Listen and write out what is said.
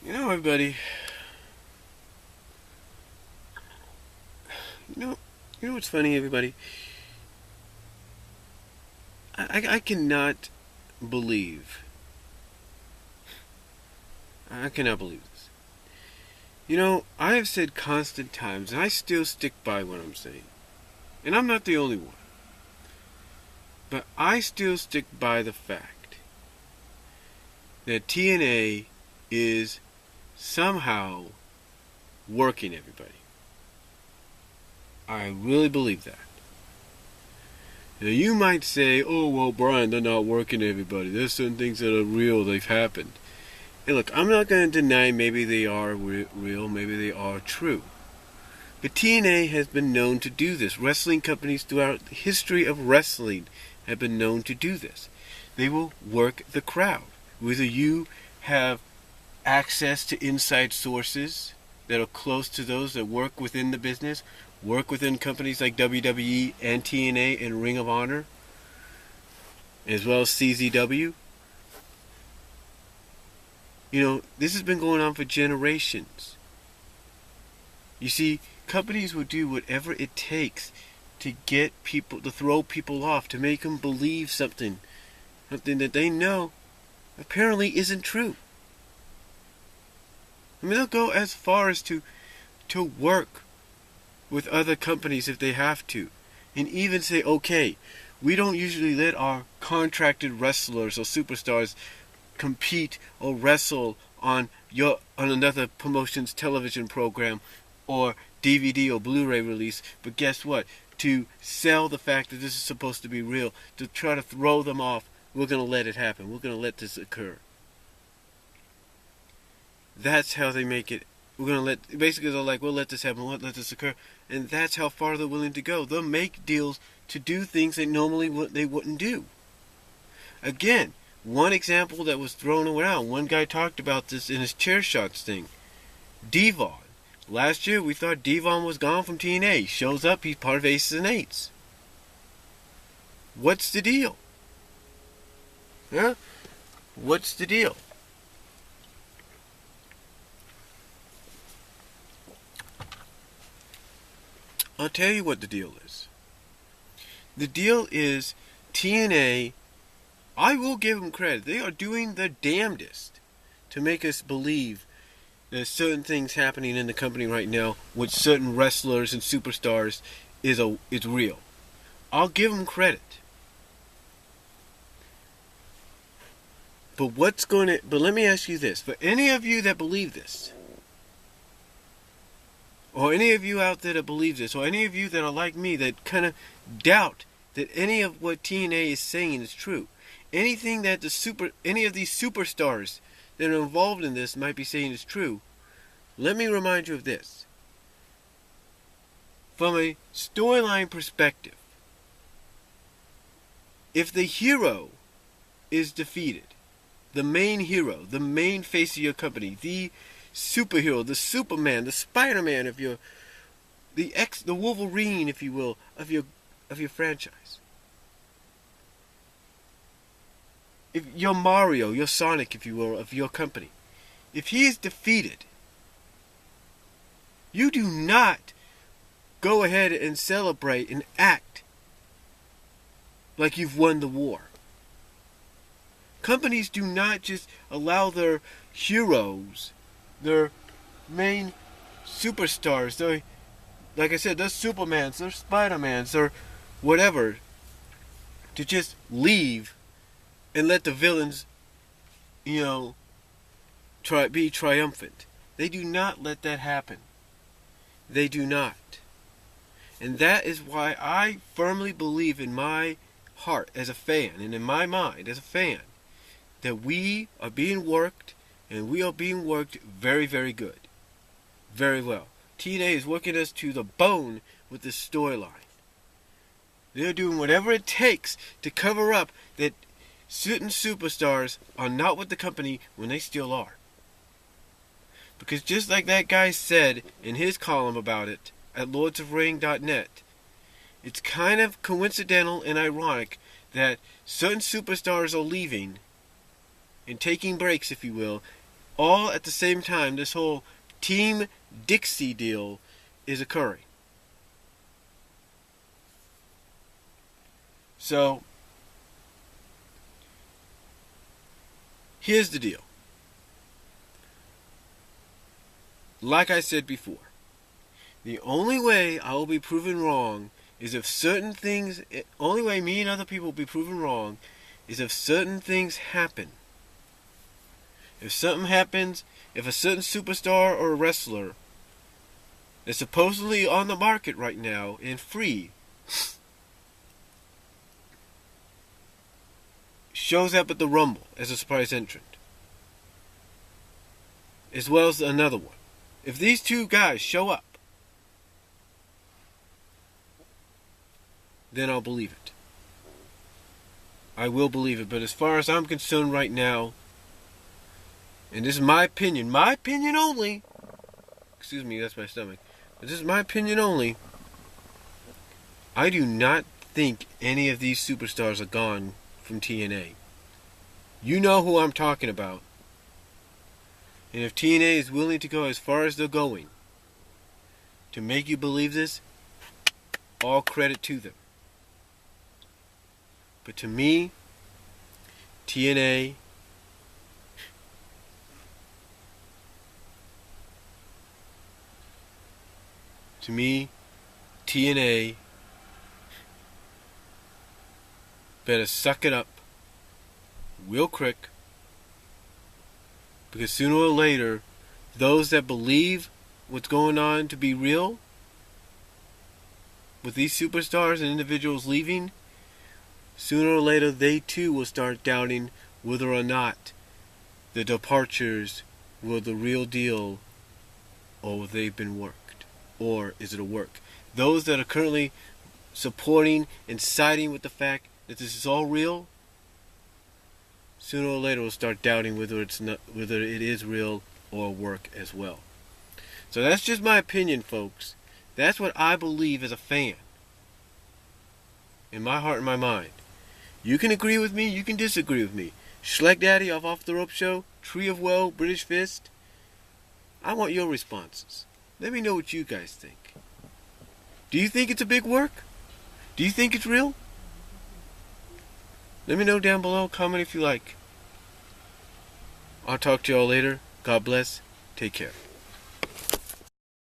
Everybody, you know, you know what's funny, everybody? I cannot believe, I cannot believe this. I have said constant times, and I still stick by what I'm saying. And I'm not the only one. But I still stick by the fact that TNA is somehow working everybody. I really believe that. Now you might say, oh, well, Brian, they're not working everybody. There's certain things that are real, they've happened. And look, I'm not going to deny maybe they are real, maybe they are true. But TNA has been known to do this. Wrestling companies throughout the history of wrestling have been known to do this. They will work the crowd. Whether you have access to inside sources that are close to those that work within the business, work within companies like WWE and TNA and Ring of Honor, as well as CZW. This has been going on for generations. You see, companies will do whatever it takes to get people, to throw people off, to make them believe something that they know apparently isn't true. I mean, they'll go as far as to work with other companies if they have to, and even say, okay, we don't usually let our contracted wrestlers or superstars compete or wrestle on another promotion's television program or DVD or Blu-ray release, but guess what? To sell the fact that this is supposed to be real, to try to throw them off, we're going to let it happen. We're going to let this occur. That's how they make it. Basically they're like, we'll let this happen, we'll let this occur. And that's how far they're willing to go. They'll make deals to do things they normally they wouldn't do. Again, one example that was thrown around, one guy talked about this in his chair shots thing. Devon. Last year we thought Devon was gone from TNA. He shows up, he's part of Aces and Eights. What's the deal? Huh? What's the deal? I'll tell you what the deal is. The deal is TNA, I will give them credit. They are doing their damnedest to make us believe there's certain things happening in the company right now with certain wrestlers and superstars is real. I'll give them credit. But let me ask you this. For any of you that believe this, or any of you out there that believe this, or any of you that are like me that kind of doubt that any of what TNA is saying is true, anything that any of these superstars that are involved in this might be saying is true, let me remind you of this. From a storyline perspective, if the hero is defeated, the main hero, the main face of your company, the superhero, the Superman, the Spider-Man of the Wolverine, if you will, of your franchise. If you're Mario, you're Sonic, if you will, of your company. If he is defeated, you do not go ahead and celebrate and act like you've won the war. Companies do not just allow their heroes, their main superstars, like I said, they're Supermans, they're Spider-Mans, they're whatever, to just leave and let the villains, be triumphant. They do not let that happen. They do not. And that is why I firmly believe in my heart as a fan, and in my mind as a fan, that we are being worked, and we are being worked very, very good. Very well. TNA is working us to the bone with this storyline. They're doing whatever it takes to cover up that certain superstars are not with the company when they still are. Because just like that guy said in his column about it at lordsofring.net, it's kind of coincidental and ironic that certain superstars are leaving and taking breaks, if you will, all at the same time this whole Team Dixie deal is occurring. So, here's the deal. Like I said before, the only way I will be proven wrong is if certain things, only way me and other people will be proven wrong is if certain things happen. If something happens, if a certain superstar or a wrestler that's supposedly on the market right now and free shows up at the Rumble as a surprise entrant, as well as another one. If these two guys show up, then I'll believe it. I will believe it. But as far as I'm concerned right now, and this is my opinion only. Excuse me, that's my stomach. But this is my opinion only. I do not think any of these superstars are gone from TNA. You know who I'm talking about. And if TNA is willing to go as far as they're going to make you believe this, all credit to them. But to me, TNA better suck it up real quick, because sooner or later, those that believe what's going on to be real, with these superstars and individuals leaving, sooner or later they too will start doubting whether or not the departures were the real deal, or they've been worked, or is it a work. Those that are currently supporting and siding with the fact that this is all real, sooner or later will start doubting whether it is real or work as well. So that's just my opinion, folks. That's what I believe as a fan, in my heart and my mind. You can agree with me, you can disagree with me. Schleg Daddy of Off the Rope Show, Tree of Woe, British Fist. I want your responses. Let me know what you guys think. Do you think it's a big work? Do you think it's real? Let me know down below. Comment if you like. I'll talk to y'all later. God bless. Take care.